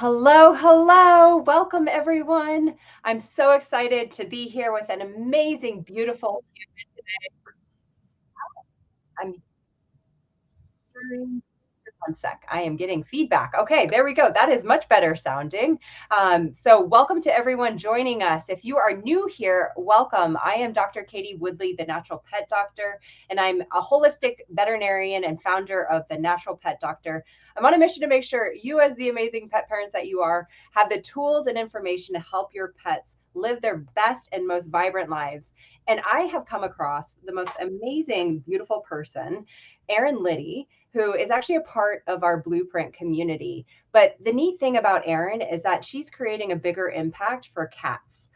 Hello, hello. Welcome, everyone. I'm so excited to be here with an amazing, beautiful human today. I'm hearing, just one sec. I am getting feedback. Okay, there we go. That is much better sounding. So, welcome to everyone joining us. If you are new here, welcome. I am Dr. Katie Woodley, the natural pet doctor, and I'm a holistic veterinarian and founder of the Natural Pet Doctor. I'm on a mission to make sure you, as the amazing pet parents that you are, have the tools and information to help your pets live their best and most vibrant lives. And I have come across the most amazing, beautiful person, Erin Lydy, who is actually a part of our Blueprint community. But the neat thing about Erin is that she's creating a bigger impact for cats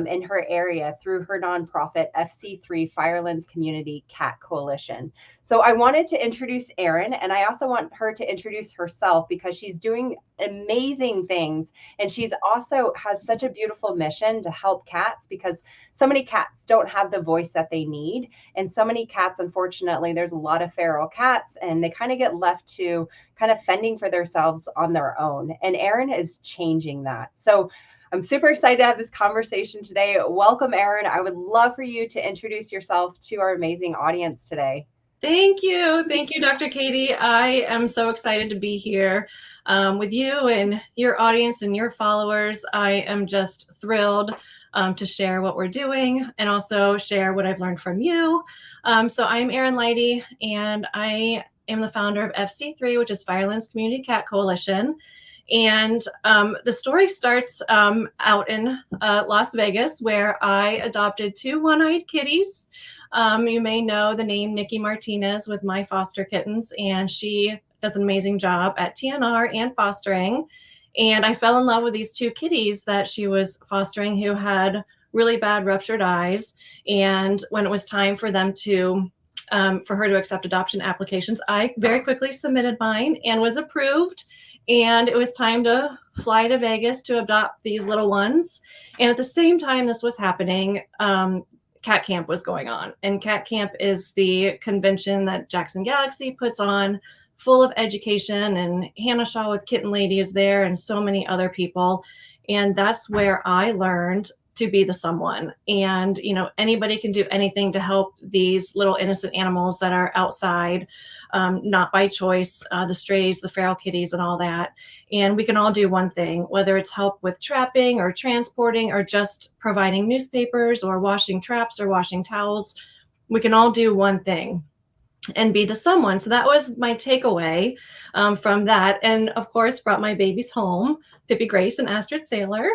in her area through her nonprofit FC3 Firelands Community Cat Coalition. So I wanted to introduce Erin, and I also want her to introduce herself because she's doing amazing things, and she's also has such a beautiful mission to help cats because so many cats don't have the voice that they need, and so many cats, unfortunately, there's a lot of feral cats, and they kind of get left to kind of fending for themselves on their own. And Erin is changing that. So I'm super excited to have this conversation today. Welcome, Erin. I would love for you to introduce yourself to our amazing audience today. Thank you. Thank you, Dr. Katie. I am so excited to be here with you and your audience and your followers. I am just thrilled to share what we're doing and also share what I've learned from you. So I'm Erin Lydy, and I am the founder of FC3, which is Firelands Community Cat Coalition. And the story starts out in Las Vegas, where I adopted two one-eyed kitties. You may know the name Nikki Martinez with My Foster Kittens, and she does an amazing job at TNR and fostering. And I fell in love with these two kitties that she was fostering who had really bad ruptured eyes. And when it was time for them to for her to accept adoption applications, I very quickly submitted mine and was approved. And it was time to fly to Vegas to adopt these little ones. And at the same time this was happening, Cat Camp was going on. And Cat Camp is the convention that Jackson Galaxy puts on, full of education, and Hannah Shaw with Kitten Lady is there and so many other people. And that's where I learned to be the someone. And, you know, anybody can do anything to help these little innocent animals that are outside, not by choice, the strays, the feral kitties, and all that. And we can all do one thing, whether it's help with trapping or transporting or just providing newspapers or washing traps or washing towels. We can all do one thing and be the someone. So that was my takeaway from that. And of course, brought my babies home, Pippi Grace and Astrid Sailor.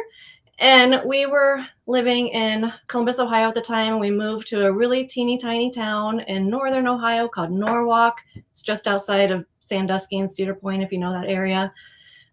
And we were living in Columbus, Ohio at the time. We moved to a really teeny tiny town in northern Ohio called Norwalk. It's just outside of Sandusky and Cedar Point, if you know that area.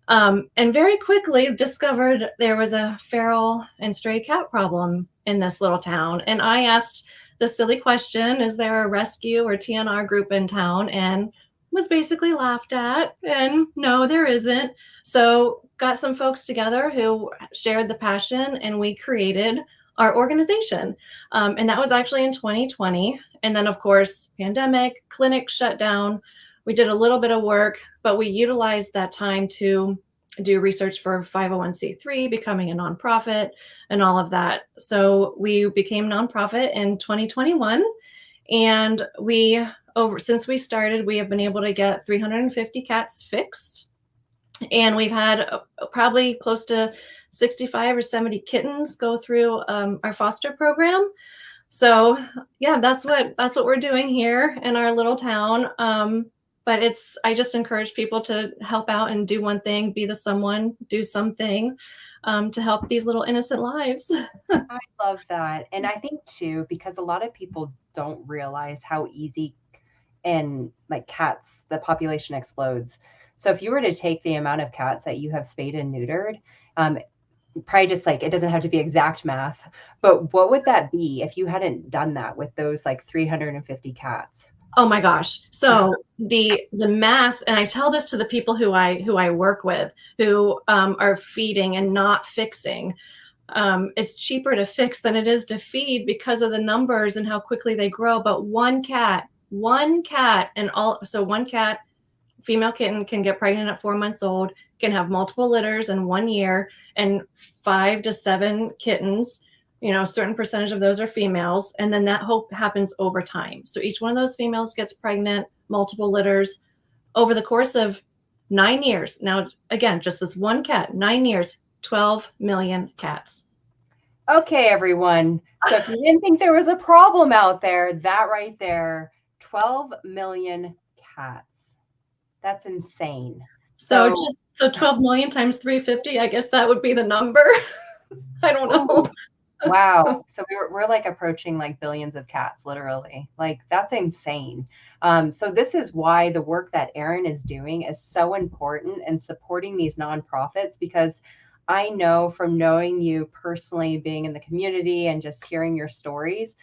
And very quickly discovered there was a feral and stray cat problem in this little town. And I asked the silly question, is there a rescue or TNR group in town? And was basically laughed at. And no, there isn't. So got some folks together who shared the passion, and we created our organization. And that was actually in 2020. And then, of course, pandemic, clinic shut down. We did a little bit of work, but we utilized that time to do research for 501c3, becoming a nonprofit, and all of that. So we became nonprofit in 2021. And since we started, we have been able to get 350 cats fixed. And we've had probably close to 65 or 70 kittens go through our foster program. So yeah, that's what we're doing here in our little town. But I just encourage people to help out and do one thing, be the someone, do something to help these little innocent lives. I love that. And I think too, because a lot of people don't realize how easy and like cats, the population explodes. So if you were to take the amount of cats that you have spayed and neutered, probably just like, it doesn't have to be exact math, but what would that be if you hadn't done that with those like 350 cats? Oh my gosh. So the math, and I tell this to the people who I work with who are feeding and not fixing. It's cheaper to fix than it is to feed because of the numbers and how quickly they grow. But one cat, one cat, female kitten can get pregnant at 4 months old, can have multiple litters in 1 year and 5 to 7 kittens. A certain percentage of those are females, and then that hope happens over time. So each one of those females gets pregnant, multiple litters over the course of 9 years. Now, again, just this one cat, 9 years, 12 million cats. Okay, everyone. So if you didn't think there was a problem out there, that right there, 12 million cats. That's insane. So 12 million times 350, I guess that would be the number. I don't know. Wow. So we're like approaching like billions of cats, literally. Like that's insane. So this is why the work that Erin is doing is so important and supporting these nonprofits, because I know from knowing you personally, being in the community and just hearing your stories,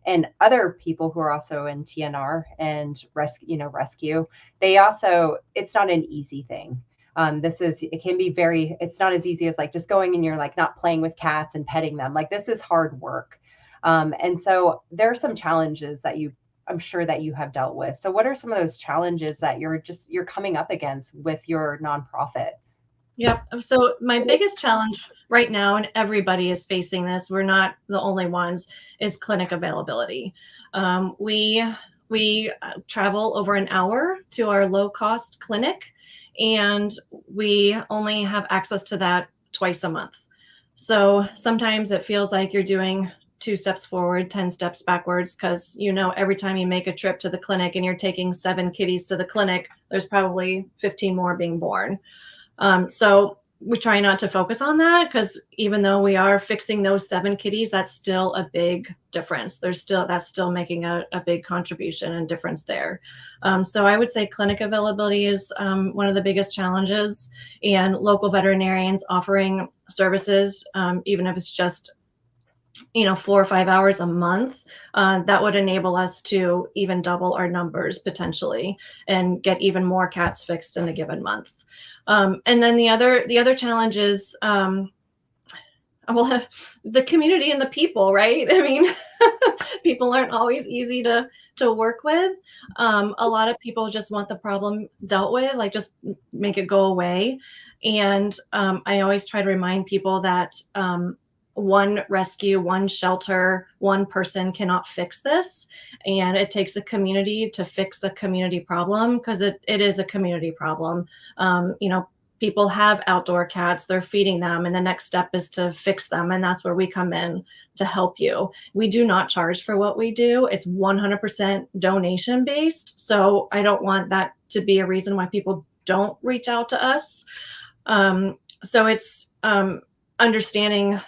and other people who are also in TNR and rescue, they also, it's not an easy thing. It can be it's not as easy as like just going and you're like not playing with cats and petting them. Like this is hard work. And so there are some challenges that I'm sure that you have dealt with. So what are some of those challenges that you're coming up against with your nonprofit? Yep. So my biggest challenge right now, and everybody is facing this, we're not the only ones, is clinic availability. We travel over an hour to our low-cost clinic, and we only have access to that twice a month. So sometimes it feels like you're doing 2 steps forward, 10 steps backwards, because every time you make a trip to the clinic and you're taking 7 kitties to the clinic, there's probably 15 more being born. So we try not to focus on that, because even though we are fixing those 7 kitties, that's still a big difference. That's still making a big contribution and difference there. So I would say clinic availability is one of the biggest challenges, and local veterinarians offering services, even if it's just 4 or 5 hours a month, that would enable us to even double our numbers potentially and get even more cats fixed in a given month. And then the other challenge is, the community and the people, right? I mean, people aren't always easy to work with. A lot of people just want the problem dealt with, like just make it go away. And I always try to remind people that one rescue, one shelter, one person cannot fix this. And it takes a community to fix a community problem, because it is a community problem. People have outdoor cats, they're feeding them, and the next step is to fix them. And that's where we come in to help you. We do not charge for what we do. It's 100% donation based. So I don't want that to be a reason why people don't reach out to us. So it's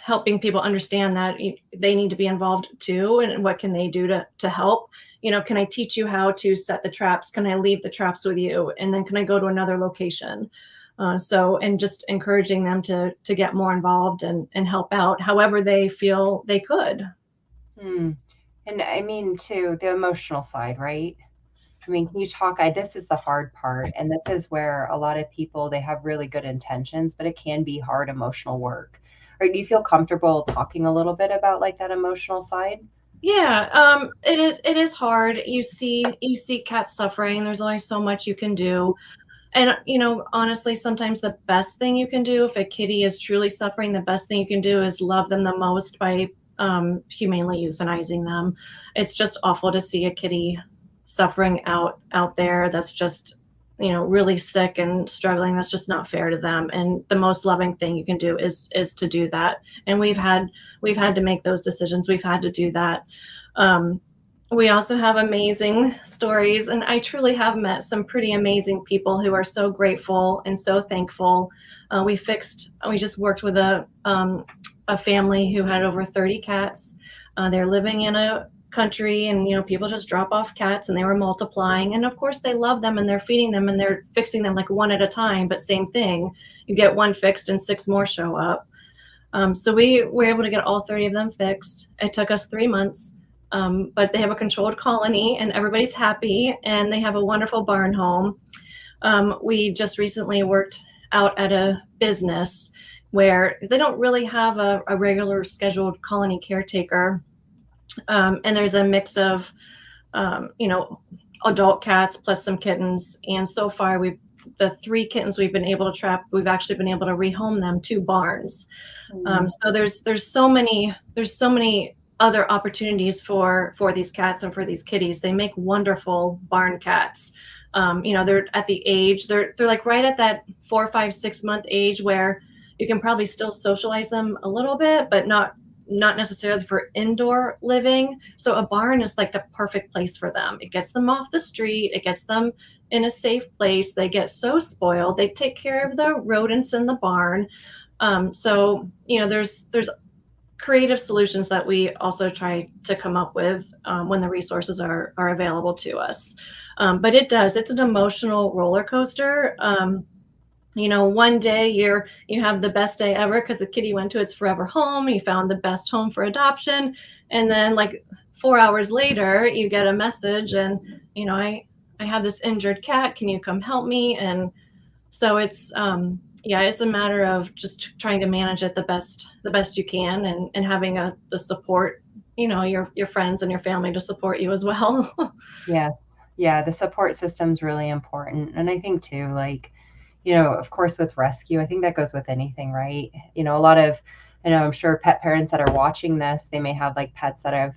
helping people understand that they need to be involved too, and what can they do to help. Can I teach you how to set the traps? Can I leave the traps with you? And then can I go to another location? And just encouraging them to get more involved and help out however they feel they could. And I mean, to the emotional side, right? I mean, can you talk? This is the hard part. And this is where a lot of people, they have really good intentions, but it can be hard emotional work. Or do you feel comfortable talking a little bit about like that emotional side? Yeah, it is hard. You see cats suffering. There's only so much you can do. And, honestly, sometimes the best thing you can do if a kitty is truly suffering, the best thing you can do is love them the most by humanely euthanizing them. It's just awful to see a kitty suffering out there that's just, really sick and struggling. That's just not fair to them. And the most loving thing you can do is to do that. And we've had to make those decisions. We've had to do that. We also have amazing stories, and I truly have met some pretty amazing people who are so grateful and so thankful. We just worked with a family who had over 30 cats. They're living in a country, and people just drop off cats, and they were multiplying, and of course they love them and they're feeding them and they're fixing them like one at a time, but same thing, you get one fixed and 6 more show up. So we were able to get all 30 of them fixed. It took us 3 months. But they have a controlled colony and everybody's happy, and they have a wonderful barn home. We just recently worked out at a business where they don't really have a regular scheduled colony caretaker. And there's a mix of, adult cats plus some kittens. And so far we've the 3 kittens we've been able to trap, we've actually been able to rehome them to barns. So there's so many other opportunities for these cats and for these kitties. They make wonderful barn cats. They're at the age, they're like right at that 4, 5, 6 month age where you can probably still socialize them a little bit, but not necessarily for indoor living. So a barn is like the perfect place for them. It gets them off the street. It gets them in a safe place. They get so spoiled. They take care of the rodents in the barn. So there's creative solutions that we also try to come up with when the resources are available to us. But it's an emotional roller coaster. One day you have the best day ever because the kitty went to its forever home. You found the best home for adoption. And then like 4 hours later, you get a message and, I have this injured cat. Can you come help me? And so it's a matter of just trying to manage it the best you can and having the support, your friends and your family to support you as well. Yes. Yeah. The support system's really important. And I think too, like, of course, with rescue, I think that goes with anything, right? I'm sure pet parents that are watching this, they may have like pets that have,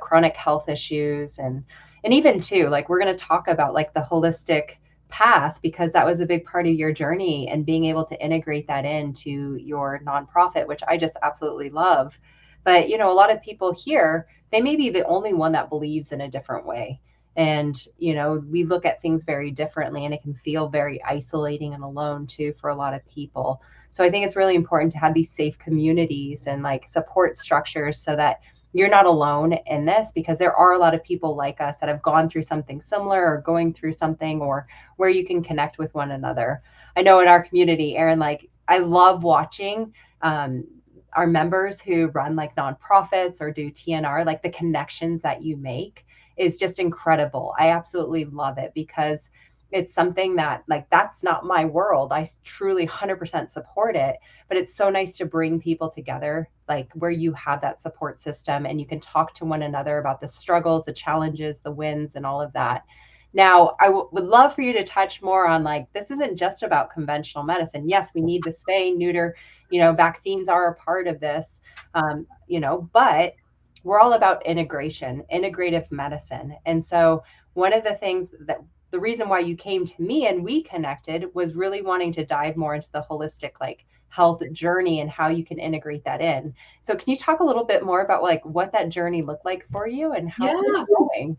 chronic health issues and even too, like we're going to talk about like the holistic path because that was a big part of your journey and being able to integrate that into your nonprofit, which I just absolutely love. But, a lot of people here, they may be the only one that believes in a different way. And, we look at things very differently and it can feel very isolating and alone too for a lot of people. So I think it's really important to have these safe communities and like support structures so that you're not alone in this because there are a lot of people like us that have gone through something similar or going through something or where you can connect with one another. I know in our community, Erin, like I love watching our members who run like nonprofits or do TNR, like the connections that you make is just incredible. I absolutely love it because it's something that like, that's not my world. I truly 100% support it, but it's so nice to bring people together, like where you have that support system and you can talk to one another about the struggles, the challenges, the wins, and all of that. Now, I would love for you to touch more on like, this isn't just about conventional medicine. Yes, we need the spay, neuter, vaccines are a part of this, but we're all about integration, integrative medicine. And so one of the things that the reason why you came to me and we connected was really wanting to dive more into the holistic like health journey and how you can integrate that in. So can you talk a little bit more about like what that journey looked like for you and how it's going?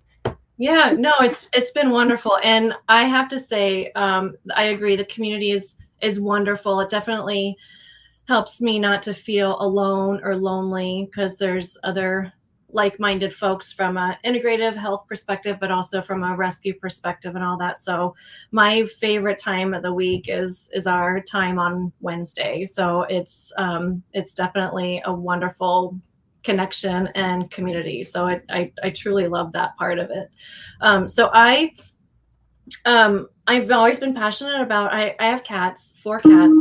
Yeah, no, it's been wonderful. And I have to say, I agree. The community is wonderful. It definitely helps me not to feel alone or lonely because there's other like-minded folks from an integrative health perspective, but also from a rescue perspective and all that. So my favorite time of the week is our time on Wednesday. So it's definitely a wonderful connection and community. So I truly love that part of it. So I've always been passionate about, I have cats, 4 cats.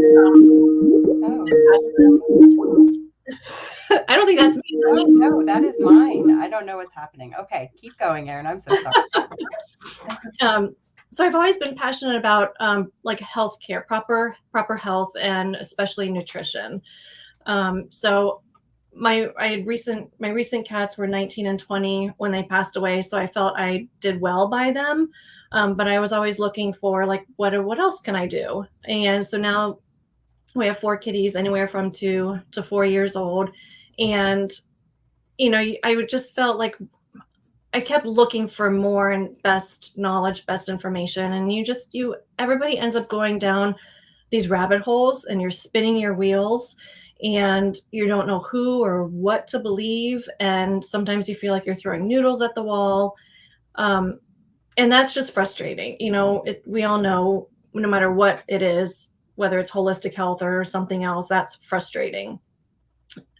I don't think that's me. No, that is mine. I don't know what's happening. Okay, keep going, Erin. I'm so sorry. So I've always been passionate about like healthcare, proper health, and especially nutrition. So my recent cats were 19 and 20 when they passed away, so I felt I did well by them. But I was always looking for like what else can I do? And so now we have 4 kitties, anywhere from 2 to 4 years old. And, I would just felt like I kept looking for more and best knowledge, best information. And everybody ends up going down these rabbit holes and you're spinning your wheels and you don't know who or what to believe. And sometimes you feel like you're throwing noodles at the wall. And that's just frustrating. We all know no matter what it is, whether it's holistic health or something else, that's frustrating.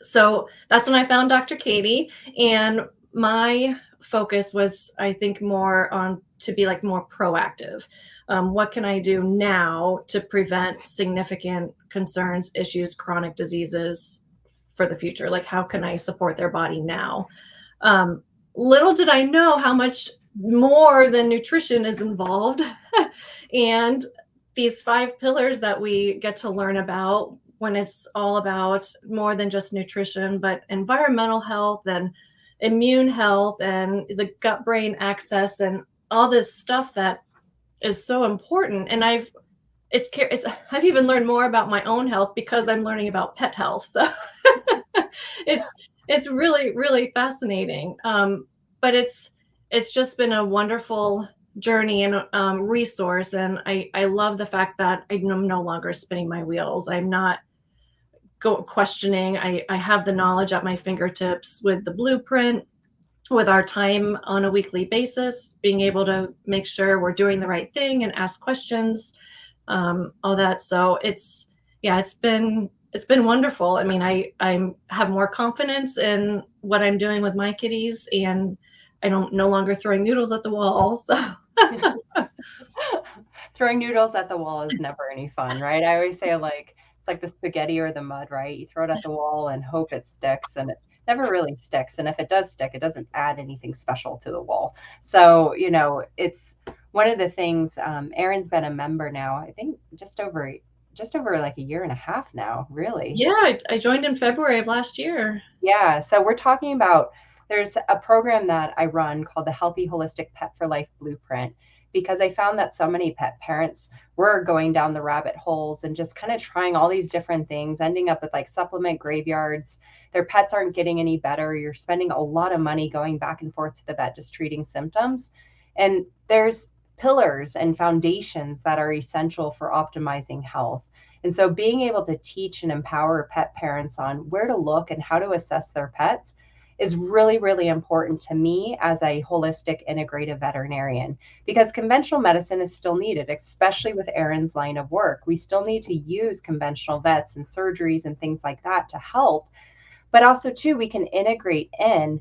So that's when I found Dr. Katie, and my focus was, I think, more on to be like more proactive. What can I do now to prevent significant concerns, issues, chronic diseases for the future? Like, how can I support their body now? Little did I know how much more than nutrition is involved. And these 5 pillars that we get to learn about when it's all about more than just nutrition, but environmental health and immune health and the gut brain axis and all this stuff that is so important. And I've even learned more about my own health because I'm learning about pet health. So it's it's really, really fascinating. But it's just been a wonderful journey and resource. And I love the fact that I'm no longer spinning my wheels. I'm not questioning. I have the knowledge at my fingertips with the blueprint, with our time on a weekly basis, being able to make sure we're doing the right thing and ask questions, all that. So it's been wonderful. I mean, I have more confidence in what I'm doing with my kitties, and I don't no longer throwing noodles at the wall. So Throwing noodles at the wall is never any fun, right? I always say, like, it's like the spaghetti or the mud, right? You throw it at the wall and hope it sticks, and it never really sticks. And if it does stick, it doesn't add anything special to the wall. So, it's one of the things. Erin's been a member now, I think just over like a year and a half now, really. yeah, I joined in February of last year. Yeah, so we're talking about, there's a program that I run called the Healthy Holistic Pet for Life Blueprint, because I found that so many pet parents were going down the rabbit holes and just kind of trying all these different things, ending up with like supplement graveyards. Their pets aren't getting any better. You're spending a lot of money going back and forth to the vet just treating symptoms. And there's pillars and foundations that are essential for optimizing health. And so being able to teach and empower pet parents on where to look and how to assess their pets is really, really important to me as a holistic integrative veterinarian, because conventional medicine is still needed, especially with Erin's line of work. We still need to use conventional vets and surgeries and things like that to help. But also, too, we can integrate in,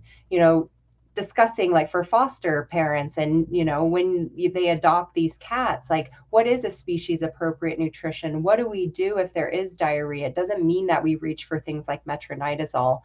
discussing, like, for foster parents, and when they adopt these cats, like, what is a species appropriate nutrition? What do we do if there is diarrhea? It doesn't mean that we reach for things like metronidazole.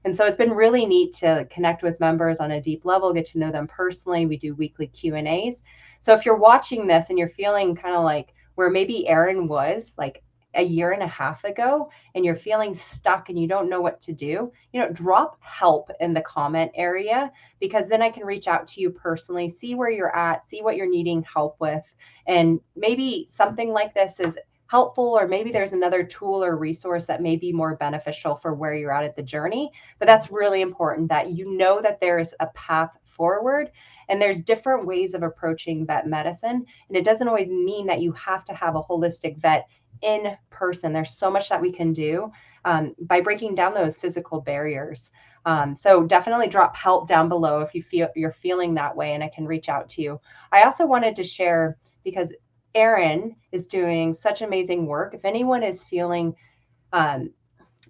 And so it's been really neat to connect with members on a deep level, get to know them personally. We do weekly Q&As. So if you're watching this and you're feeling kind of like where maybe Erin was like a year and a half ago, and you're feeling stuck and you don't know what to do, drop help in the comment area, because then I can reach out to you personally, see where you're at, see what you're needing help with. And maybe something like this is helpful, or maybe there's another tool or resource that may be more beneficial for where you're at the journey. But that's really important, that that there's a path forward, and there's different ways of approaching vet medicine. And it doesn't always mean that you have to have a holistic vet in person. There's so much that we can do by breaking down those physical barriers. So definitely drop help down below if you're feeling that way, and I can reach out to you. I also wanted to share, because Erin is doing such amazing work. If anyone is feeling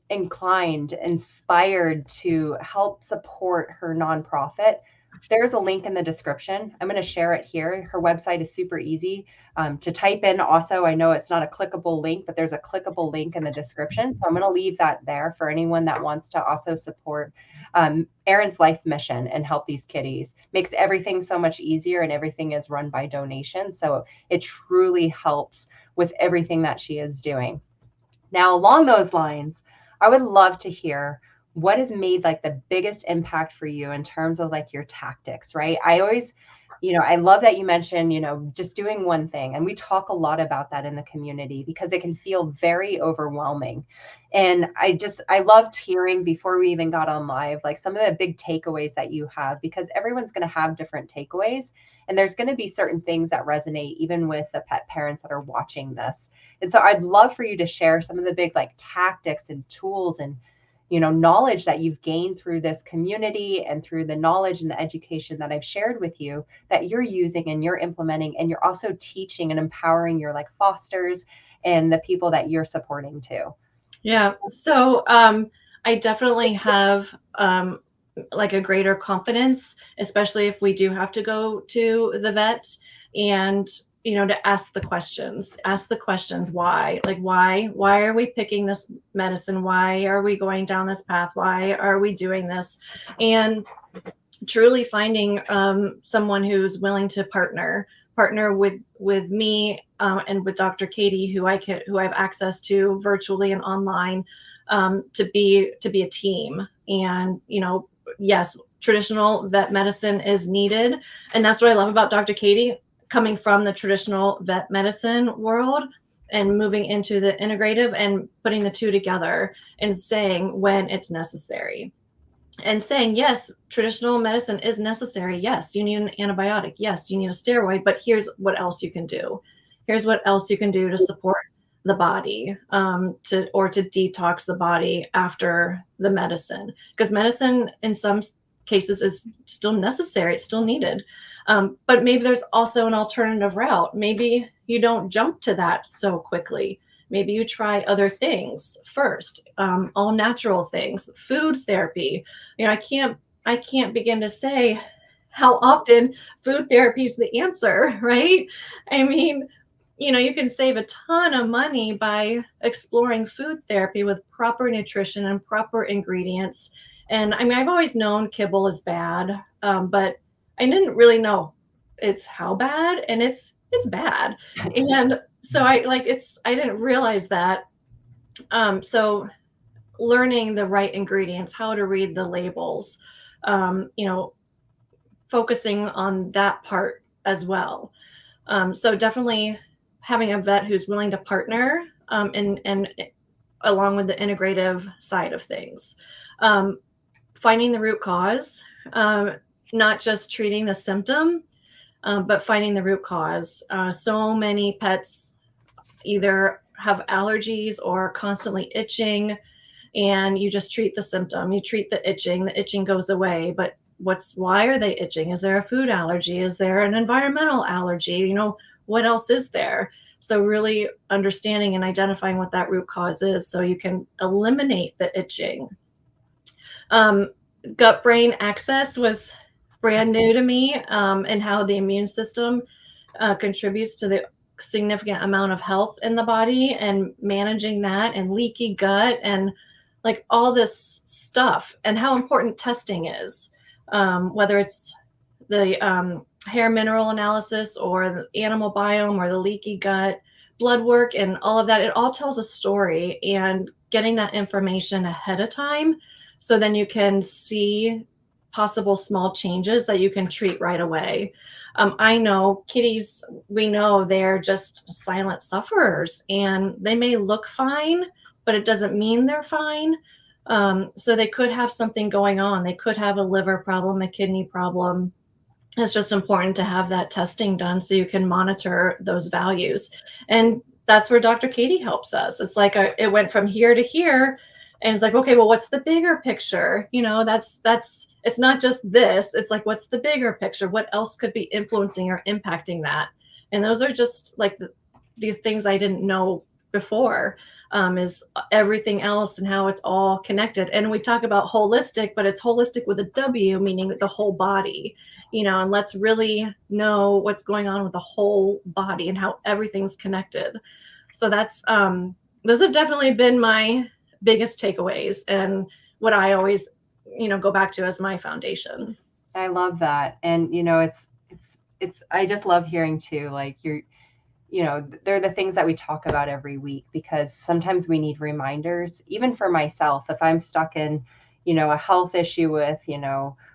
inclined, inspired to help support her nonprofit, there's a link in the description. I'm going to share it here. Her website is super easy to type in. Also, I know it's not a clickable link, but there's a clickable link in the description. So I'm going to leave that there for anyone that wants to also support Erin's life mission and help these kitties. Makes everything so much easier, and everything is run by donation. So it truly helps with everything that she is doing. Now, along those lines, I would love to hear what has made like the biggest impact for you in terms of like your tactics, right? I always, I love that you mentioned, just doing one thing. And we talk a lot about that in the community, because it can feel very overwhelming. And I loved hearing, before we even got on live, like some of the big takeaways that you have, because everyone's going to have different takeaways. And there's going to be certain things that resonate even with the pet parents that are watching this. And so I'd love for you to share some of the big like tactics and tools and knowledge that you've gained through this community, and through the knowledge and the education that I've shared with you, that you're using and you're implementing, and you're also teaching and empowering your like fosters and the people that you're supporting too. Yeah. So I definitely have like a greater confidence, especially if we do have to go to the vet, and to ask the questions. Why? Like, why are we picking this medicine? Why are we going down this path? Why are we doing this? And truly finding someone who's willing to partner partner with me and with Dr. Katie, who I have access to virtually and online, to be a team. And yes, traditional vet medicine is needed, and that's what I love about Dr. Katie, coming from the traditional vet medicine world and moving into the integrative and putting the two together and saying when it's necessary. And saying, yes, traditional medicine is necessary. Yes, you need an antibiotic. Yes, you need a steroid, but here's what else you can do. Here's what else you can do to support the body, to detox the body after the medicine. Because medicine in some cases is still necessary. It's still needed. But maybe there's also an alternative route. Maybe you don't jump to that so quickly. Maybe you try other things first, all natural things, food therapy. I can't begin to say how often food therapy is the answer, right? I mean, you can save a ton of money by exploring food therapy with proper nutrition and proper ingredients. And I mean, I've always known kibble is bad, but I didn't really know it's how bad, and it's bad. And so I didn't realize that. So learning the right ingredients, how to read the labels, focusing on that part as well. So definitely having a vet who's willing to partner, and along with the integrative side of things. Finding the root cause, not just treating the symptom, but finding the root cause. So many pets either have allergies or are constantly itching, and you just treat the symptom. You treat the itching goes away, but why are they itching? Is there a food allergy? Is there an environmental allergy? What else is there? So really understanding and identifying what that root cause is so you can eliminate the itching. Gut-brain axis was brand new to me, and how the immune system contributes to the significant amount of health in the body, and managing that, and leaky gut, and like all this stuff, and how important testing is, whether it's the hair mineral analysis or the animal biome or the leaky gut, blood work, and all of that. It all tells a story, and getting that information ahead of time so then you can see possible small changes that you can treat right away. I know kitties, we know they're just silent sufferers, and they may look fine, but it doesn't mean they're fine. So they could have something going on. They could have a liver problem, a kidney problem. It's just important to have that testing done so you can monitor those values. And that's where Dr. Katie helps us. It's like it went from here to here, and it's like, okay, well, what's the bigger picture? It's not just this. It's like, what's the bigger picture? What else could be influencing or impacting that? And those are just like the things I didn't know before, is everything else and how it's all connected. And we talk about holistic, but it's holistic with a W, meaning the whole body, and let's really know what's going on with the whole body and how everything's connected. So that's, those have definitely been my biggest takeaways, and what I always, go back to as my foundation. I love that. And, I just love hearing too, like they're the things that we talk about every week, because sometimes we need reminders, even for myself, if I'm stuck in, a health issue with,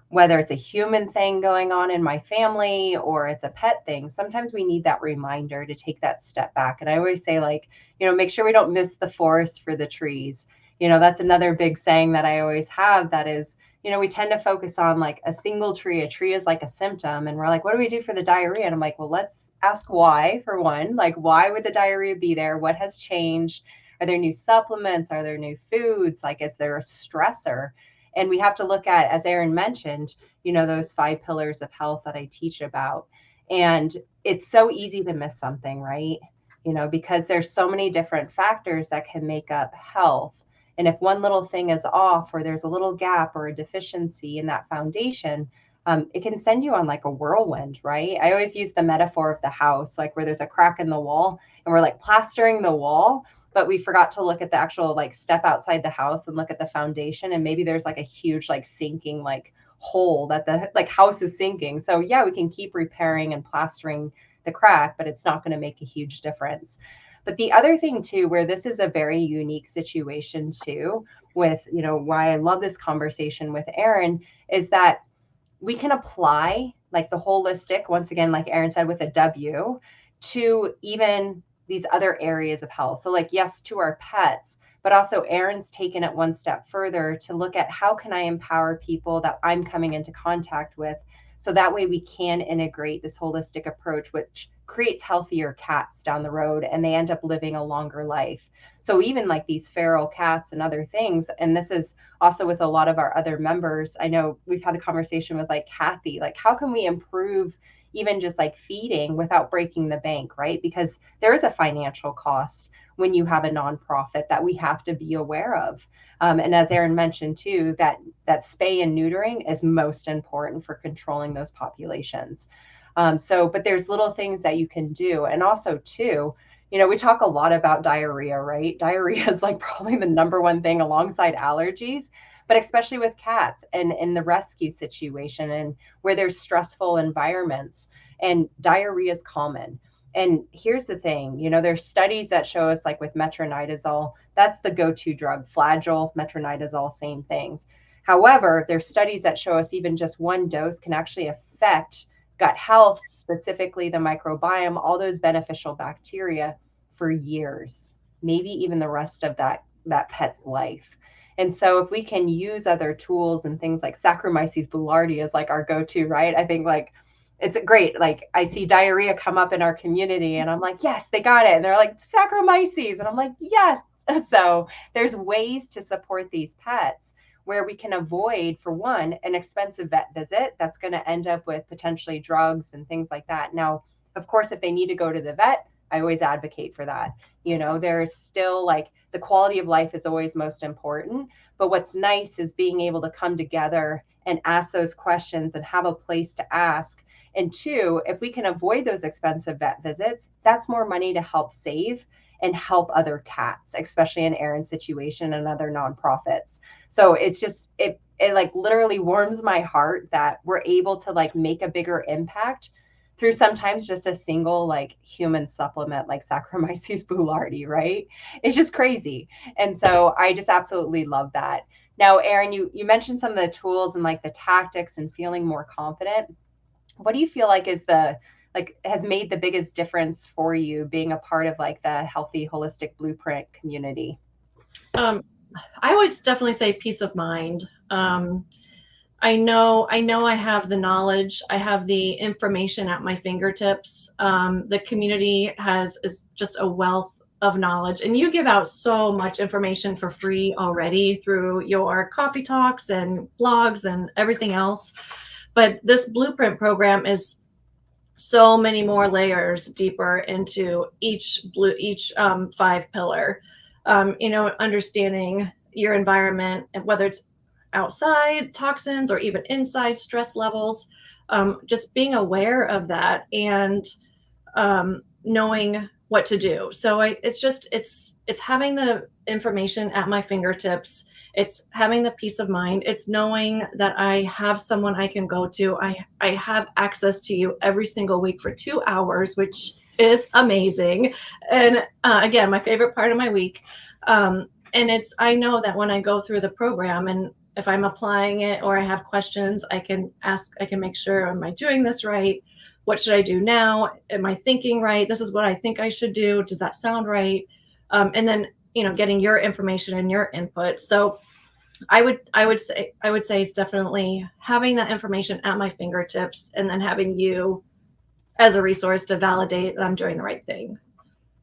whether it's a human thing going on in my family or it's a pet thing, sometimes we need that reminder to take that step back. And I always say, like, make sure we don't miss the forest for the trees. That's another big saying that I always have, that is, we tend to focus on like a single tree. A tree is like a symptom. And we're like, what do we do for the diarrhea? And I'm like, well, let's ask why, for one. Like, why would the diarrhea be there? What has changed? Are there new supplements? Are there new foods? Like, is there a stressor? And we have to look at, as Erin mentioned, those 5 pillars of health that I teach about. And it's so easy to miss something, right? Because there's so many different factors that can make up health. And if one little thing is off, or there's a little gap or a deficiency in that foundation, it can send you on like a whirlwind, right? I always use the metaphor of the house, like where there's a crack in the wall and we're like plastering the wall, but we forgot to look at the actual like step outside the house and look at the foundation. And maybe there's like a huge like sinking like hole that the like house is sinking. So yeah, we can keep repairing and plastering the crack, but it's not going to make a huge difference. But the other thing too, where this is a very unique situation too, with, why I love this conversation with Erin, is that we can apply like the holistic, once again, like Erin said, with a W, to even these other areas of health. So like, yes, to our pets, but also Erin's taken it one step further to look at how can I empower people that I'm coming into contact with, so that way we can integrate this holistic approach, which creates healthier cats down the road and they end up living a longer life. So even like these feral cats and other things, and this is also with a lot of our other members, I know we've had a conversation with like Kathy, like how can we improve even just like feeding without breaking the bank, right? Because there is a financial cost when you have a nonprofit that we have to be aware of. And as Erin mentioned too, that spay and neutering is most important for controlling those populations. But there's little things that you can do. And also too, we talk a lot about diarrhea, right? Diarrhea is like probably the number one thing alongside allergies, but especially with cats and in the rescue situation and where there's stressful environments, and diarrhea is common. And here's the thing, there's studies that show us, like with metronidazole, that's the go-to drug, Flagyl, metronidazole, same things. However, there's studies that show us even just one dose can actually affect gut health, specifically the microbiome, all those beneficial bacteria for years, maybe even the rest of that pet's life. And so if we can use other tools and things like Saccharomyces boulardii is like our go-to, right? I think like it's great. Like I see diarrhea come up in our community and I'm like, yes, they got it. And they're like, Saccharomyces. And I'm like, yes. So there's ways to support these pets where we can avoid, for one, an expensive vet visit that's going to end up with potentially drugs and things like that. Now, of course, if they need to go to the vet, I always advocate for that. There's still like the quality of life is always most important. But what's nice is being able to come together and ask those questions and have a place to ask. And two, if we can avoid those expensive vet visits, that's more money to help save and help other cats, especially in Erin's situation and other nonprofits. So it's just, it like literally warms my heart that we're able to like make a bigger impact through sometimes just a single like human supplement like Saccharomyces boulardii, right? It's just crazy. And so I just absolutely love that. Now, Erin, you mentioned some of the tools and like the tactics and feeling more confident. What do you feel like is has made the biggest difference for you being a part of like the healthy holistic blueprint community? I would definitely say peace of mind. I know I have the knowledge, I have the information at my fingertips. The community is just a wealth of knowledge, and you give out so much information for free already through your coffee talks and blogs and everything else. But this blueprint program is so many more layers deeper into each 5 pillar. Understanding your environment, and whether it's outside toxins or even inside stress levels, just being aware of that and knowing what to do. So it's having the information at my fingertips. It's having the peace of mind. It's knowing that I have someone I can go to. I have access to you every single week for 2 hours, which is amazing. And again, my favorite part of my week. I know that when I go through the program, and if I'm applying it or I have questions, I can make sure, am I doing this right? What should I do now? Am I thinking right? This is what I think I should do. Does that sound right? And then, getting your information and your input. So I would say it's definitely having that information at my fingertips, and then having you as a resource to validate that I'm doing the right thing.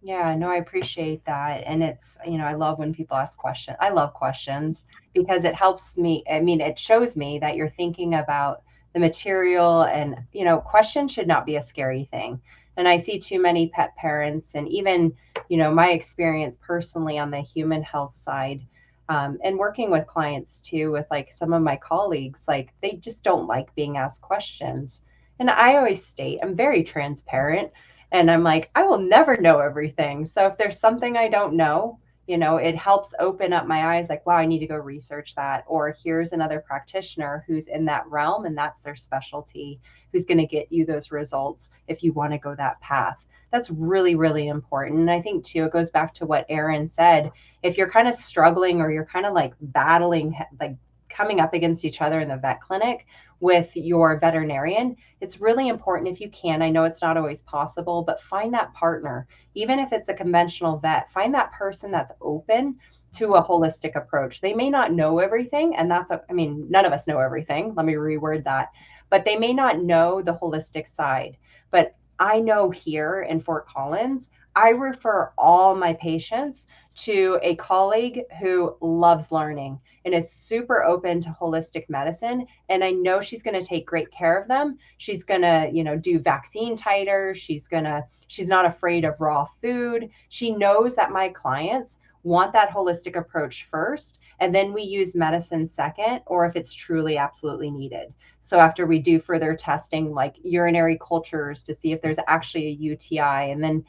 Yeah, no, I appreciate that. And it's, I love when people ask questions. I love questions because it helps me. I mean, it shows me that you're thinking about the material, and, questions should not be a scary thing. And I see too many pet parents, and even, my experience personally on the human health side, and working with clients too, with like some of my colleagues, like they just don't like being asked questions. And I always state, I'm very transparent. And I'm like, I will never know everything. So if there's something I don't know, It helps open up my eyes like, wow, I need to go research that. Or here's another practitioner who's in that realm and that's their specialty, who's going to get you those results if you want to go that path. That's really, really important. And I think too, it goes back to what Erin said. If you're kind of struggling or you're kind of like battling, like coming up against each other in the vet clinic with your veterinarian, it's really important if you can. I know it's not always possible, but find that partner. Even if it's a conventional vet, find that person that's open to a holistic approach. They may not know everything, and none of us know everything. Let me reword that. But they may not know the holistic side. But I know here in Fort Collins, I refer all my patients to a colleague who loves learning and is super open to holistic medicine. And I know she's going to take great care of them. She's going to, do vaccine titers. She's not afraid of raw food. She knows that my clients want that holistic approach first, and then we use medicine second, or if it's truly absolutely needed. So after we do further testing, like urinary cultures to see if there's actually a UTI, and then,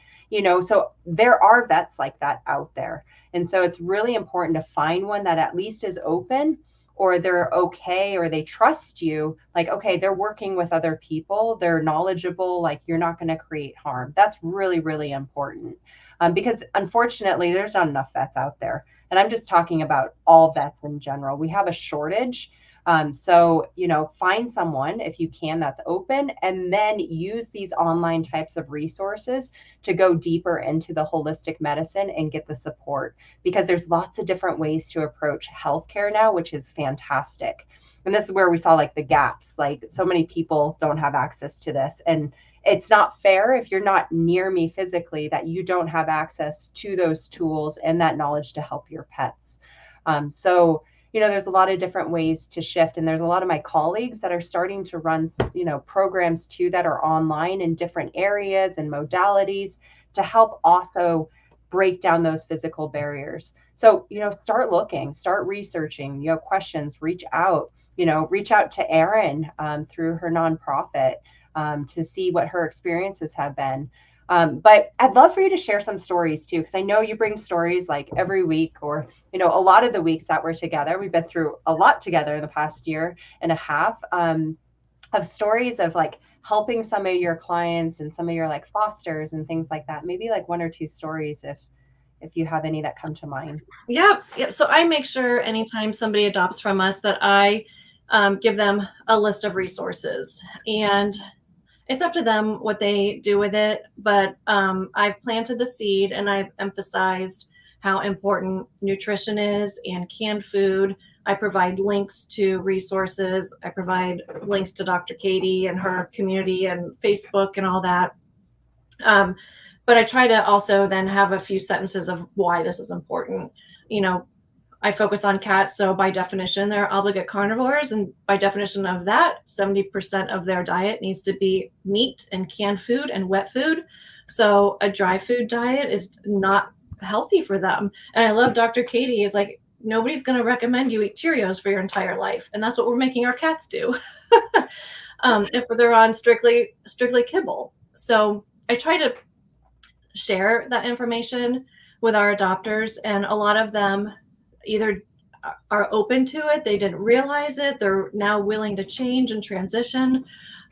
so there are vets like that out there. And so it's really important to find one that at least is open, or they're okay, or they trust you. Like, okay, they're working with other people, they're knowledgeable, like you're not going to create harm. That's really, really important. Because unfortunately, there's not enough vets out there. And I'm just talking about all vets in general. We have a shortage. So, find someone if you can that's open, and then use these online types of resources to go deeper into the holistic medicine and get the support, because there's lots of different ways to approach healthcare now, which is fantastic. And this is where we saw like the gaps, like so many people don't have access to this. And it's not fair if you're not near me physically that you don't have access to those tools and that knowledge to help your pets. So, there's a lot of different ways to shift. And there's a lot of my colleagues that are starting to run, programs too that are online in different areas and modalities to help also break down those physical barriers. So, start looking, start researching, questions, reach out to Erin through her nonprofit to see what her experiences have been. But I'd love for you to share some stories too, because I know you bring stories like every week, or, a lot of the weeks that we're together. We've been through a lot together in the past year and a half of stories of like helping some of your clients and some of your like fosters and things like that. Maybe like one or two stories if you have any that come to mind. Yeah. So I make sure anytime somebody adopts from us that I give them a list of resources, and it's up to them what they do with it. But I've planted the seed, and I've emphasized how important nutrition is and canned food. I provide links to resources. I provide links to Dr. Katie and her community and Facebook and all that. But I try to also then have a few sentences of why this is important. I focus on cats, so by definition, they're obligate carnivores, and by definition of that, 70% of their diet needs to be meat and canned food and wet food. So a dry food diet is not healthy for them. And I love Dr. Katie is like, nobody's going to recommend you eat Cheerios for your entire life, and that's what we're making our cats do. If they're on strictly kibble. So I try to share that information with our adopters, and a lot of them either are open to it, they didn't realize it, they're now willing to change and transition.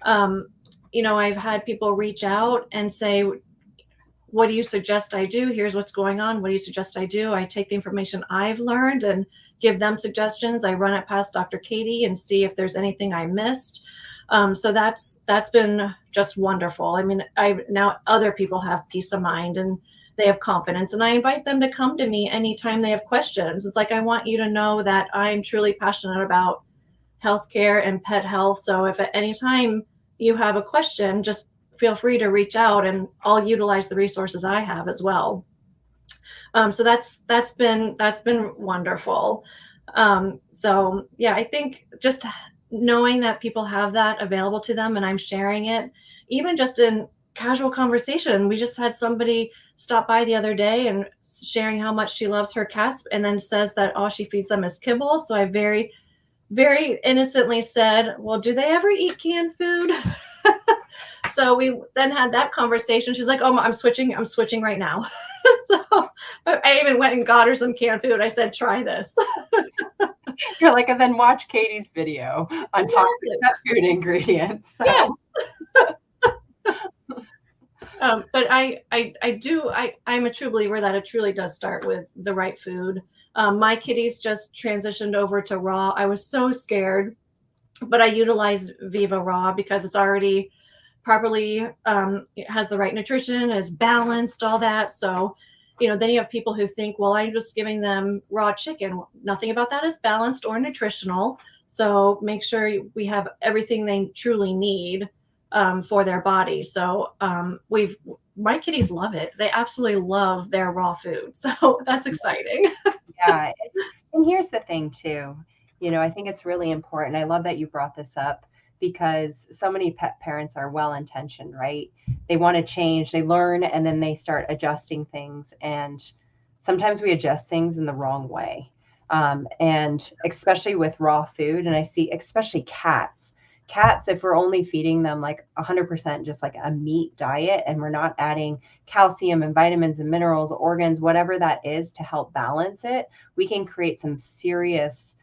I've had people reach out and say, what do you suggest I do? Here's what's going on. What do you suggest I do? I take the information I've learned and give them suggestions. I run it past Dr. Katie and see if there's anything I missed. So that's been just wonderful. I mean, now other people have peace of mind and they have confidence, and I invite them to come to me anytime they have questions. It's like, I want you to know that I'm truly passionate about healthcare and pet health. So if at any time you have a question, just feel free to reach out, and I'll utilize the resources I have as well. So that's been wonderful. So yeah, I think just knowing that people have that available to them and I'm sharing it, even just in casual conversation. We just had somebody stop by the other day and sharing how much she loves her cats, and then says that all she feeds them is kibble. So I very, very innocently said, well, do they ever eat canned food? So so we then had that conversation. She's like, oh, I'm switching right now. So I even went and got her some canned food. I said, try this. You're like, and then watch Katie's video on toxic pet food ingredients. So. Yes. But I'm a true believer that it truly does start with the right food. My kitties just transitioned over to raw. I was so scared, but I utilized Viva Raw because it's already properly, it has the right nutrition, it's balanced, all that. So, then you have people who think, well, I'm just giving them raw chicken. Nothing about that is balanced or nutritional. So make sure we have everything they truly need for their body. So my kitties love it. They absolutely love their raw food. So that's exciting. Yeah. And here's the thing too, I think it's really important. I love that you brought this up because so many pet parents are well-intentioned, right? They want to change, they learn, and then they start adjusting things. And sometimes we adjust things in the wrong way. And especially with raw food, and I see especially cats, if we're only feeding them like 100% just like a meat diet and we're not adding calcium and vitamins and minerals, organs, whatever that is to help balance it, we can create some serious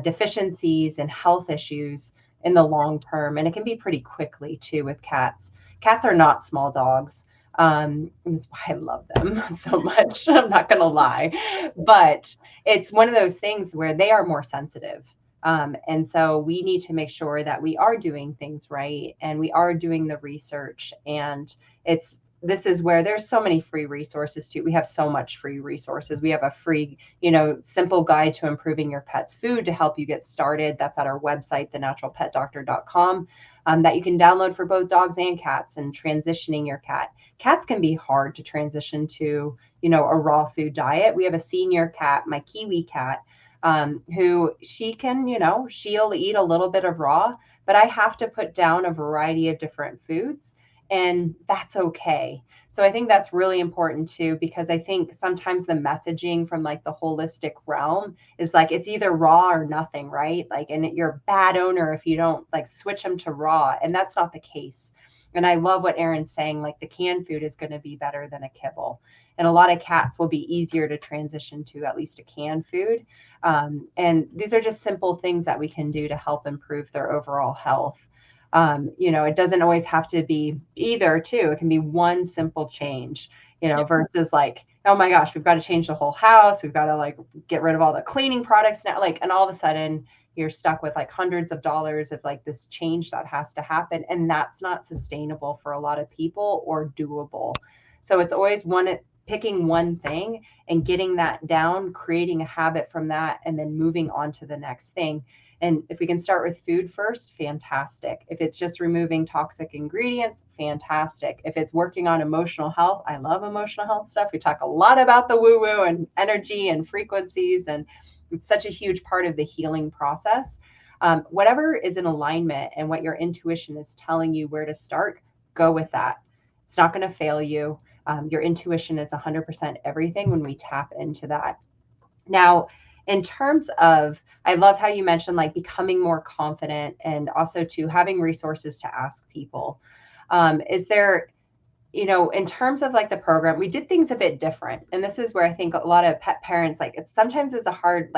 deficiencies and health issues in the long term. And it can be pretty quickly too with cats. Cats are not small dogs. And that's why I love them so much. I'm not going to lie, but it's one of those things where they are more sensitive. And so we need to make sure that we are doing things right and we are doing the research. And this is where there's so many free resources too. We have so much free resources. We have a free, simple guide to improving your pet's food to help you get started. That's at our website, thenaturalpetdoctor.com, that you can download for both dogs and cats and transitioning your cat. Cats can be hard to transition to, a raw food diet. We have a senior cat, my Kiwi cat, who she can, she'll eat a little bit of raw, but I have to put down a variety of different foods, and that's okay. So I think that's really important too, because I think sometimes the messaging from like the holistic realm is like, it's either raw or nothing, right? Like, and you're a bad owner if you don't like switch them to raw. And that's not the case. And I love what Erin's saying, like the canned food is going to be better than a kibble. And a lot of cats will be easier to transition to at least a canned food. And these are just simple things that we can do to help improve their overall health. It doesn't always have to be either too. It can be one simple change, versus like, oh my gosh, we've got to change the whole house. We've got to like get rid of all the cleaning products now. Like, and all of a sudden you're stuck with like hundreds of dollars of like this change that has to happen. And that's not sustainable for a lot of people or doable. So it's always picking one thing and getting that down, creating a habit from that, and then moving on to the next thing. And if we can start with food first, fantastic. If it's just removing toxic ingredients, fantastic. If it's working on emotional health, I love emotional health stuff. We talk a lot about the woo-woo and energy and frequencies, and it's such a huge part of the healing process. Whatever is in alignment and what your intuition is telling you where to start, go with that. It's not going to fail you. Your intuition is 100% everything when we tap into that. Now, in terms of, I love how you mentioned like becoming more confident and also to having resources to ask people. Is there, in terms of like the program, we did things a bit different. And this is where I think a lot of pet parents, like it sometimes is hard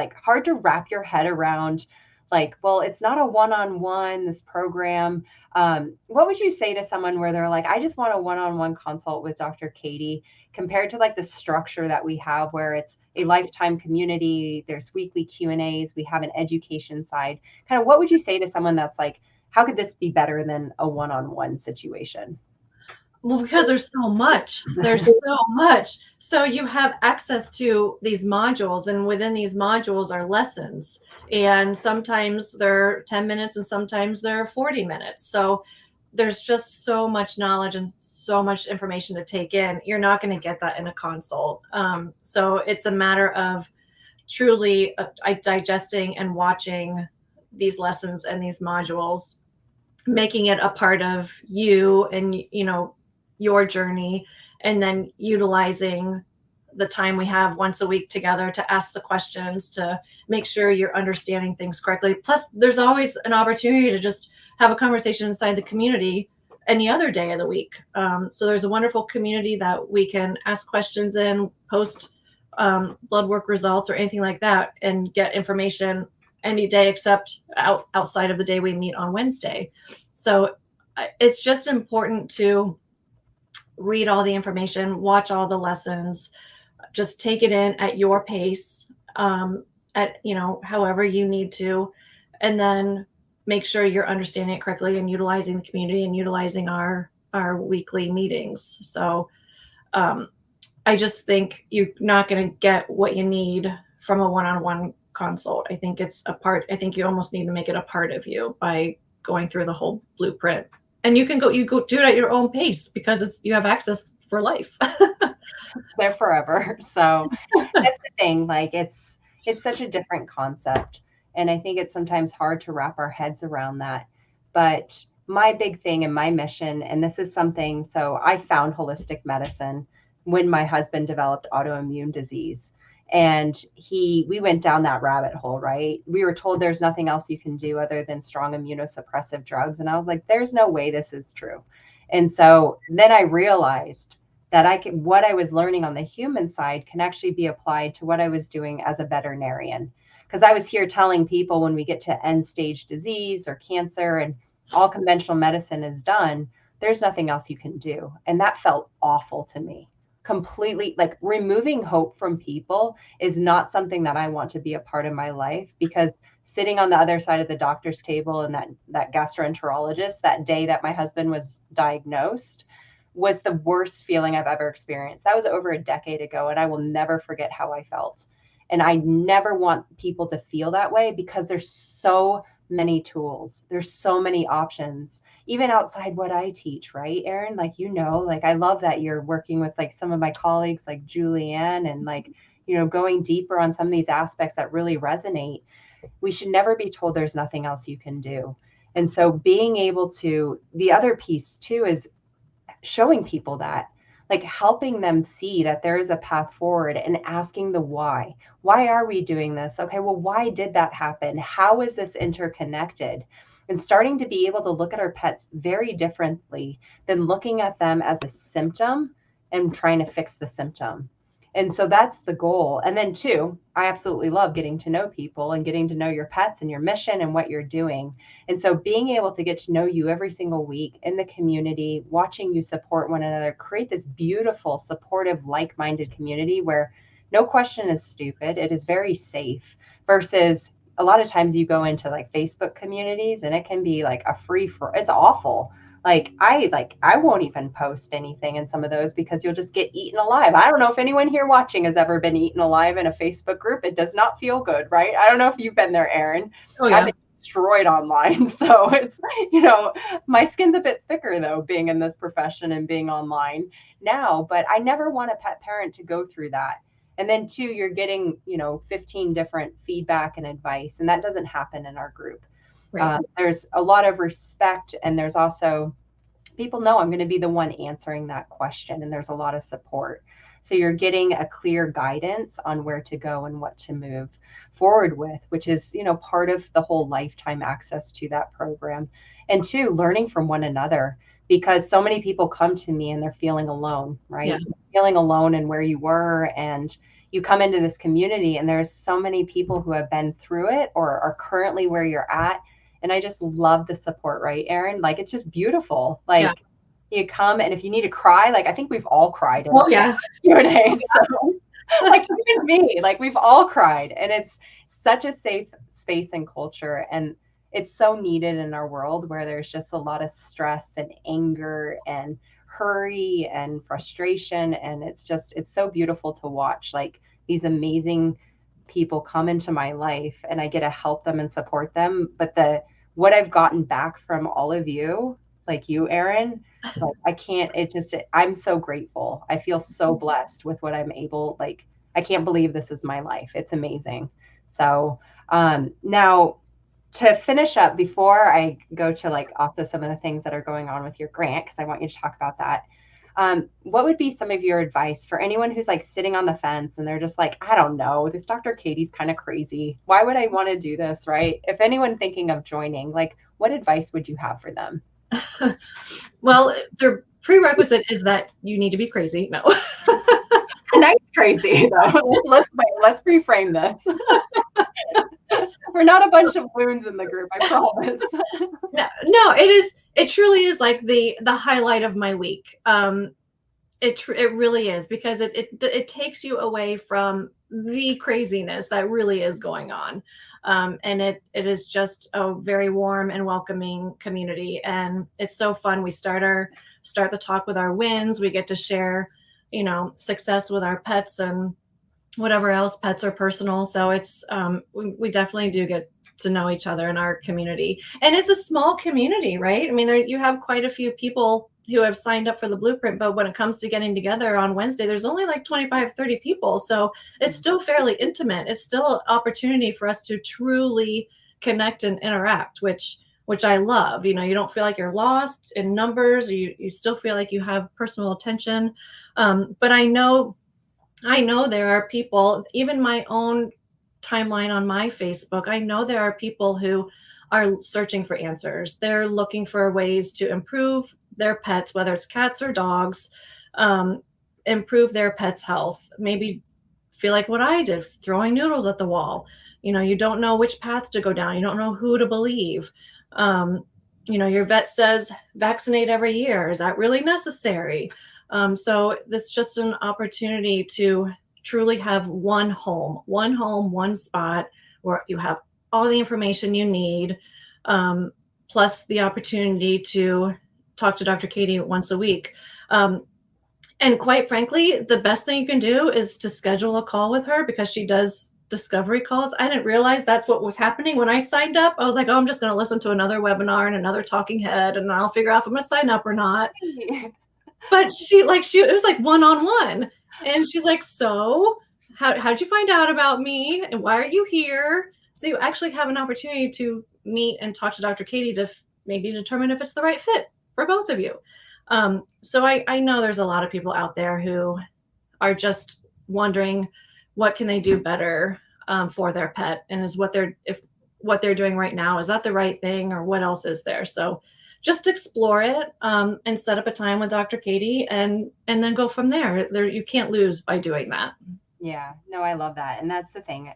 to wrap your head around like, well, it's not a one-on-one, this program. What would you say to someone where they're like, I just want a one-on-one consult with Dr. Katie, compared to like the structure that we have where it's a lifetime community, there's weekly Q&As, we have an education side. Kind of what would you say to someone that's like, how could this be better than a one-on-one situation? Well, because there's so much. There's so much. So you have access to these modules, and within these modules are lessons. And sometimes they're 10 minutes and sometimes they're 40 minutes. So there's just so much knowledge and so much information to take in. You're not going to get that in a consult. So it's a matter of truly digesting and watching these lessons and these modules, making it a part of you and, your journey, and then utilizing the time we have once a week together to ask the questions to make sure you're understanding things correctly. Plus, there's always an opportunity to just have a conversation inside the community any other day of the week. So there's a wonderful community that we can ask questions in, post blood work results or anything like that, and get information any day except outside of the day we meet on Wednesday. So it's just important to read all the information, watch all the lessons, just take it in at your pace, at, you know, however you need to, and then make sure you're understanding it correctly and utilizing the community and utilizing our weekly meetings. So I just think you're not going to get what you need from a one-on-one consult. I think it's a part. I think you almost need to make it a part of you by going through the whole blueprint. And you go do it at your own pace because you have access for life. There forever. So that's the thing. Like it's such a different concept. And I think it's sometimes hard to wrap our heads around that. But my big thing and my mission, and this is something, so I found holistic medicine when my husband developed autoimmune disease. And we went down that rabbit hole, right? We were told there's nothing else you can do other than strong immunosuppressive drugs. And I was like, there's no way this is true. And so then I realized that what I was learning on the human side can actually be applied to what I was doing as a veterinarian. Because I was here telling people when we get to end stage disease or cancer and all conventional medicine is done, there's nothing else you can do. And that felt awful to me. Completely, like removing hope from people is not something that I want to be a part of my life, because sitting on the other side of the doctor's table and that gastroenterologist that day that my husband was diagnosed was the worst feeling I've ever experienced. That was over a decade ago, and I will never forget how I felt. And I never want people to feel that way, because there's so many tools. There's so many options, even outside what I teach, right, Erin? Like, you know, like I love that you're working with like some of my colleagues like Julianne and like, you know, going deeper on some of these aspects that really resonate. We should never be told there's nothing else you can do. And so being able to, the other piece too is showing people that, like helping them see that there is a path forward and asking the why. Why are we doing this? Okay, well, why did that happen? How is this interconnected? And starting to be able to look at our pets very differently than looking at them as a symptom and trying to fix the symptom. And so that's the goal. And then two, I absolutely love getting to know people and getting to know your pets and your mission and what you're doing. And so being able to get to know you every single week in the community, watching you support one another, create this beautiful, supportive, like-minded community where no question is stupid. It is very safe, versus a lot of times you go into like Facebook communities and it can be like a it's awful. I won't even post anything in some of those because you'll just get eaten alive. I don't know if anyone here watching has ever been eaten alive in a Facebook group. It does not feel good, right? I don't know if you've been there, Erin. Oh yeah. I've been destroyed online. So it's, you know, my skin's a bit thicker though, being in this profession and being online now, but I never want a pet parent to go through that. And then two, you're getting, you know, 15 different feedback and advice, and that doesn't happen in our group. Right. There's a lot of respect, and there's also people know I'm going to be the one answering that question, and there's a lot of support. So you're getting a clear guidance on where to go and what to move forward with, which is, you know, part of the whole lifetime access to that program. And two, learning from one another, because so many people come to me and they're feeling alone, right? Yeah. Feeling alone in where you were, and you come into this community and there's so many people who have been through it or are currently where you're at. And I just love the support, right, Erin? Like, it's just beautiful. Like, yeah. You come, and if you need to cry, like, I think we've all cried. Oh, yeah. Q&A. So, like, even me, like, we've all cried. And it's such a safe space and culture. And it's so needed in our world where there's just a lot of stress and anger and hurry and frustration. And it's so beautiful to watch, like, these amazing people come into my life, and I get to help them and support them. But what I've gotten back from all of you, like you, Erin, like, I'm so grateful. I feel so blessed with what I'm able, like, I can't believe this is my life. It's amazing. So now to finish up, before I go to like also some of the things that are going on with your grant, because I want you to talk about that. What would be some of your advice for anyone who's like sitting on the fence and they're just like, I don't know, this Dr. Katie's kind of crazy. Why would I want to do this, right? If anyone thinking of joining, like, what advice would you have for them? Well, the prerequisite is that you need to be crazy. No. A nice crazy, though. Let's reframe this. We're not a bunch of loons in the group, I promise. No, it truly is like the highlight of my week. It really is, because it takes you away from the craziness that really is going on. And it is just a very warm and welcoming community. And it's so fun. We start the talk with our wins. We get to share, success with our pets and whatever else. Pets are personal. So it's, we definitely do get to know each other in our community. And it's a small community, right? I mean, you have quite a few people who have signed up for the blueprint, but when it comes to getting together on Wednesday, there's only like 25, 30 people. So it's still fairly intimate. It's still an opportunity for us to truly connect and interact, which I love. You don't feel like you're lost in numbers. You still feel like you have personal attention. But I know there are people, even my own timeline on my Facebook, I know there are people who are searching for answers. They're looking for ways to improve their pets, whether it's cats or dogs, improve their pet's health. Maybe feel like what I did, throwing noodles at the wall. You don't know which path to go down. You don't know who to believe. Your vet says vaccinate every year. Is that really necessary? So it's just an opportunity to truly have one home, one spot where you have all the information you need, plus the opportunity to talk to Dr. Katie once a week. And quite frankly, the best thing you can do is to schedule a call with her, because she does discovery calls. I didn't realize that's what was happening when I signed up. I was like, oh, I'm just going to listen to another webinar and another talking head, and I'll figure out if I'm going to sign up or not. But it was like one-on-one. And she's like, so how'd you find out about me? And why are you here? So you actually have an opportunity to meet and talk to Dr. Katie to maybe determine if it's the right fit for both of you. So I know there's a lot of people out there who are just wondering what can they do better for their pet, and is what they're doing right now, is that the right thing, or what else is there? So just explore it, and set up a time with Dr. Katie, and then go from there. You can't lose by doing that. Yeah, no, I love that. And that's the thing.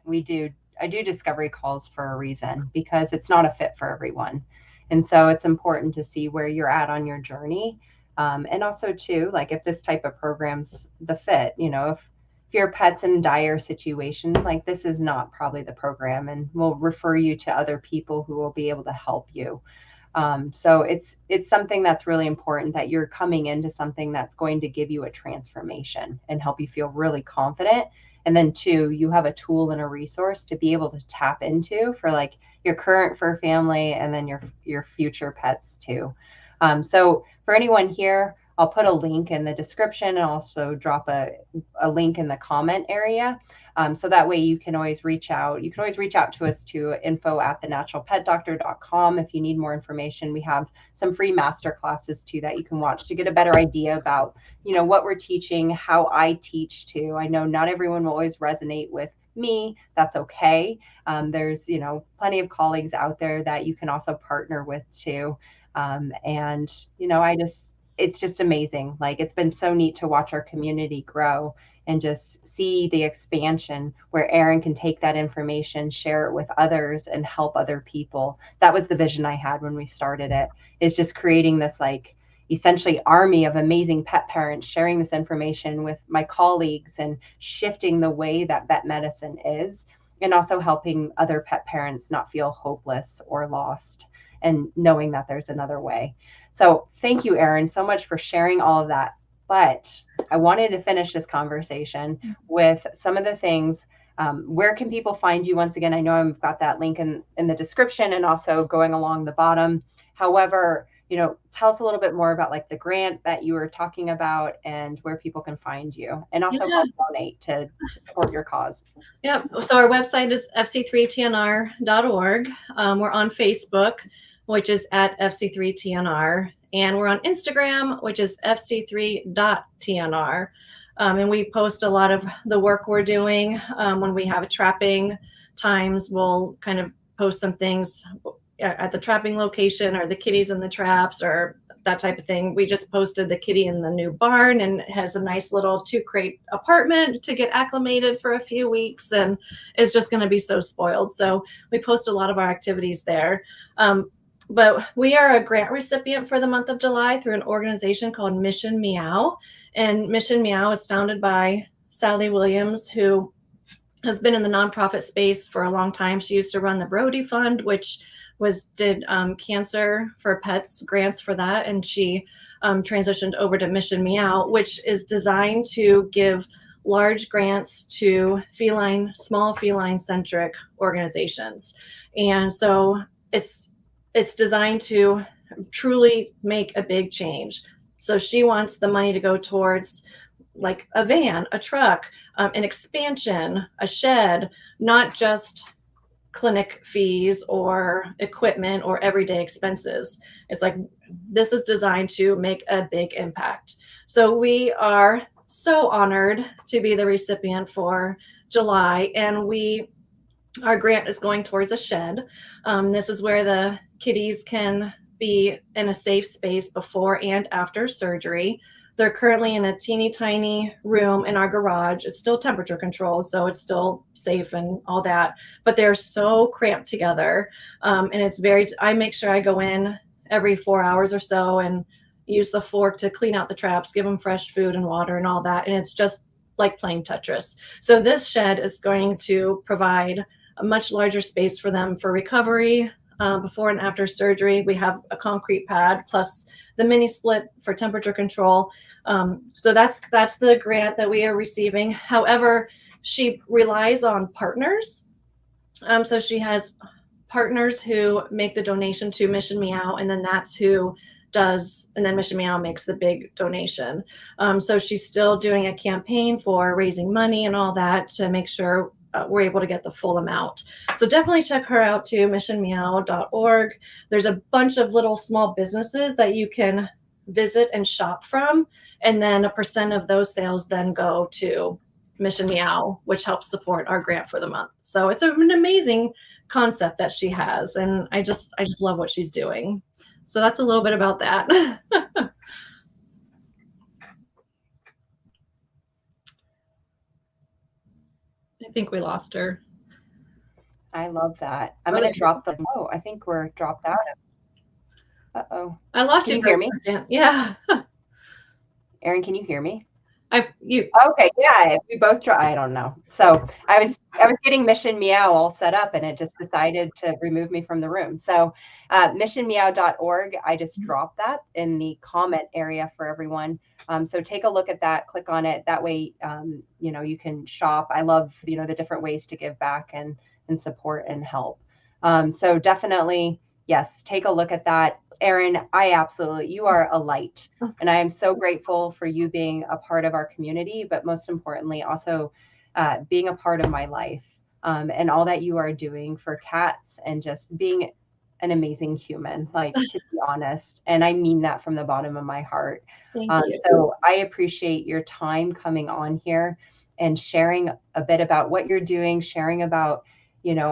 I do discovery calls for a reason, because it's not a fit for everyone. And so it's important to see where you're at on your journey. And also too, like if this type of program's the fit, if your pet's in a dire situation, like this is not probably the program, and we'll refer you to other people who will be able to help you. So it's something that's really important, that you're coming into something that's going to give you a transformation and help you feel really confident. And then two, you have a tool and a resource to be able to tap into for like your current fur family, and then your future pets too. So for anyone here, I'll put a link in the description, and also drop a link in the comment area. So that way you can always reach out. You can always reach out to us to info@thenaturalpetdoctor.com if you need more information. We have some free master classes too that you can watch to get a better idea about, what we're teaching, how I teach too. I know not everyone will always resonate with me. That's okay. There's, plenty of colleagues out there that you can also partner with too. And, it's just amazing. Like, it's been so neat to watch our community grow and just see the expansion where Erin can take that information, share it with others, and help other people. That was the vision I had when we started it, is just creating this like essentially army of amazing pet parents, sharing this information with my colleagues and shifting the way that vet medicine is, and also helping other pet parents not feel hopeless or lost, and knowing that there's another way. So thank you, Erin, so much for sharing all of that. But I wanted to finish this conversation with some of the things. Where can people find you? Once again, I know I've got that link in the description and also going along the bottom. However, tell us a little bit more about like the grant that you were talking about, and where people can find you, and also help donate to support your cause. Yeah. So our website is fc3tnr.org. We're on Facebook, which is at fc3tnr. And we're on Instagram, which is fc3.tnr. And we post a lot of the work we're doing. When we have trapping times, we'll kind of post some things at the trapping location, or the kitties in the traps, or that type of thing. We just posted the kitty in the new barn, and it has a nice little 2-crate apartment to get acclimated for a few weeks, and is just going to be so spoiled. So we post a lot of our activities there. But we are a grant recipient for the month of July through an organization called Mission Meow. And Mission Meow is founded by Sally Williams, who has been in the nonprofit space for a long time. She used to run the Brody Fund, which did cancer for pets grants for that. And she transitioned over to Mission Meow, which is designed to give large grants to small feline centric organizations. And so it's designed to truly make a big change. So she wants the money to go towards like a van, a truck, an expansion, a shed, not just clinic fees or equipment or everyday expenses. It's like, this is designed to make a big impact. So we are so honored to be the recipient for July, and our grant is going towards a shed. This is where the kitties can be in a safe space before and after surgery. They're currently in a teeny tiny room in our garage. It's still temperature controlled, so it's still safe and all that, but they're so cramped together. And I make sure I go in every 4 hours or so and use the fork to clean out the traps, give them fresh food and water and all that. And it's just like playing Tetris. So this shed is going to provide a much larger space for them for recovery before and after surgery. We have a concrete pad plus the mini split for temperature control. So that's the grant that we are receiving. However, she relies on partners. So she has partners who make the donation to Mission Meow, and then then Mission Meow makes the big donation. So she's still doing a campaign for raising money and all that to make sure we're able to get the full amount. So definitely check her out too, missionmeow.org. There's a bunch of little small businesses that you can visit and shop from, and then a % of those sales then go to Mission Meow, which helps support our grant for the month. So it's an amazing concept that she has, and I just love what she's doing. So that's a little bit about that. I think we lost her. I love that. I'm going to drop I think we're dropped out of. Uh-oh. I lost you. Can you hear me? Yeah. Erin, can you hear me? Okay, yeah, we both try. I don't know. So I was getting Mission Meow all set up, and it just decided to remove me from the room. So missionmeow.org, I just dropped that in the comment area for everyone. So take a look at that, click on it. That way, you can shop. I love, the different ways to give back and support and help. So definitely, yes, take a look at that. Erin, you are a light, and I am so grateful for you being a part of our community, but most importantly, also being a part of my life, and all that you are doing for cats, and just being an amazing human, like, to be honest. And I mean that from the bottom of my heart. Thank you. So I appreciate your time coming on here and sharing a bit about what you're doing, sharing about,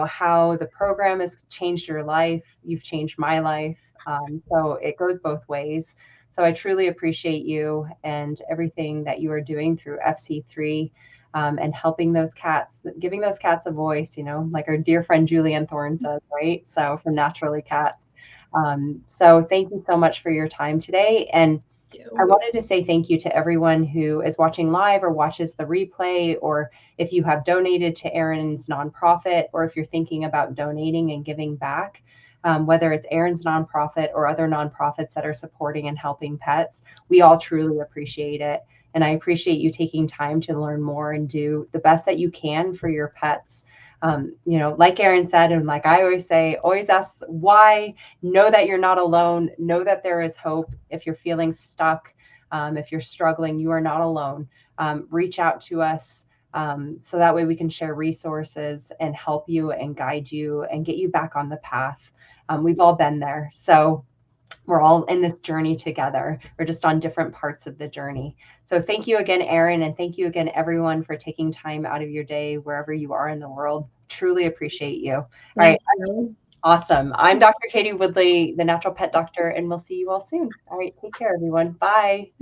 how the program has changed your life. You've changed my life. So it goes both ways. So I truly appreciate you and everything that you are doing through FC3, and helping those cats, giving those cats a voice, like our dear friend Julianne Thorne says, right? So from Naturally Cats. So thank you so much for your time today. And I wanted to say thank you to everyone who is watching live or watches the replay, or if you have donated to Erin's nonprofit, or if you're thinking about donating and giving back. Whether it's Erin's nonprofit or other nonprofits that are supporting and helping pets, we all truly appreciate it. And I appreciate you taking time to learn more and do the best that you can for your pets. Like Erin said, and like I always say, always ask why, know that you're not alone, know that there is hope. If you're feeling stuck, if you're struggling, you are not alone. Reach out to us. So that way we can share resources and help you and guide you and get you back on the path. We've all been there. So we're all in this journey together. We're just on different parts of the journey. So thank you again, Erin, and thank you again, everyone, for taking time out of your day, wherever you are in the world. Truly appreciate you. All right. Awesome. I'm Dr. Katie Woodley, the natural pet doctor, and we'll see you all soon. All right, take care, everyone. Bye.